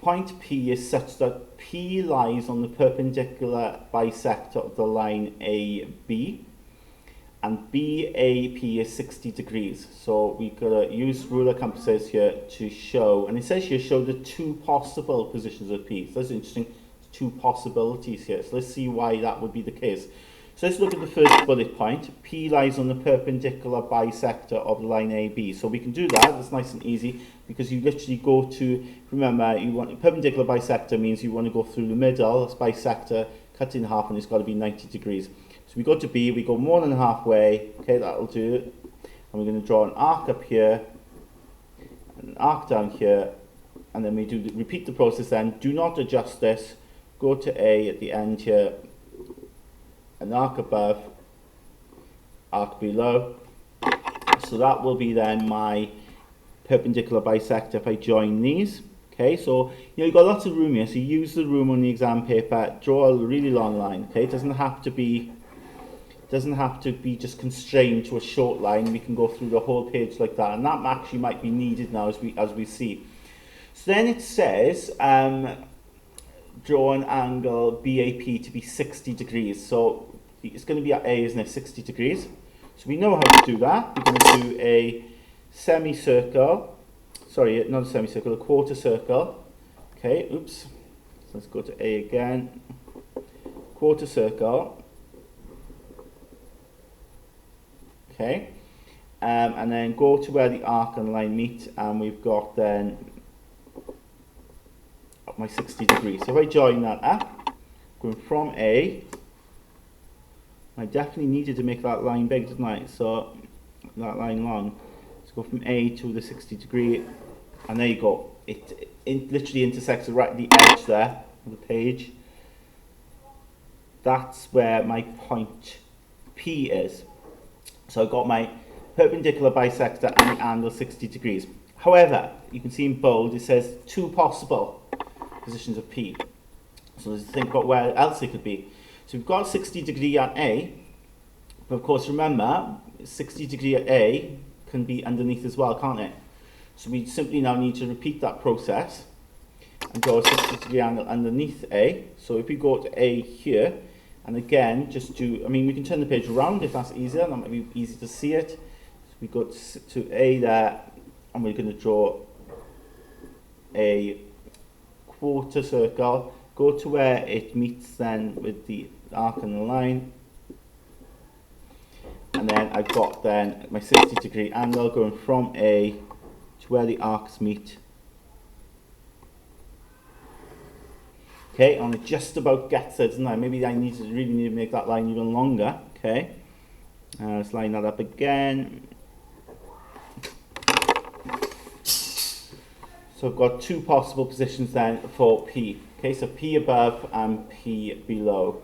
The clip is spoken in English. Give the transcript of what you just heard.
point P is such that P lies on the perpendicular bisector of the line AB, and BAP is 60 degrees. So we've got to use ruler compasses here to show, and it says here show the two possible positions of P. So that's interesting, two possibilities here. So let's see why that would be the case. So let's look at the first bullet point. P lies on the perpendicular bisector of the line AB. So we can do that. That's nice and easy because you literally go to, remember, you want perpendicular bisector means you want to go through the middle. That's bisector, cut in half, and it's got to be 90 degrees. So we go to B, we go more than halfway. Okay, that'll do. And we're going to draw an arc up here, and an arc down here, and then we repeat the process then. Do not adjust this. Go to A at the end here. An arc above, arc below. So that will be then my perpendicular bisector if I join these. Okay, so you've got lots of room here, so use the room on the exam paper, draw a really long line. Okay, it doesn't have to be just constrained to a short line. We can go through the whole page like that, and that actually might be needed now as we see. So then it says draw an angle BAP to be 60 degrees. So it's going to be at A, isn't it? 60 degrees. So we know how to do that. We're going to do a semicircle. Sorry, not a semicircle, a quarter circle. Okay, oops. So let's go to A again. Quarter circle. Okay. And then go to where the arc and line meet, and we've got then my 60 degrees. So if I join that up, going from A, I definitely needed to make that line big, didn't I? So that line long. Let's go from A to the 60 degree, and there you go. It literally intersects right at the edge there of the page. That's where my point P is. So I've got my perpendicular bisector and the angle 60 degrees. However, you can see in bold it says two possible positions of P. So let's think about where else it could be. So we've got 60 degree at A, but of course remember 60 degree at A can be underneath as well, can't it? So we simply now need to repeat that process and draw a 60 degree angle underneath A. So if we go to A here, and again just do, I mean we can turn the page around if that's easier, that might be easy to see it. So we go to A there, and we're going to draw a quarter circle. Go to where it meets then with the arc and the line, and then I've got then my 60 degree angle going from A to where the arcs meet. Okay, and it just about gets it, doesn't I? Maybe I really need to make that line even longer. Okay, let's line that up again. So I've got two possible positions then for P. Okay, so P above and P below.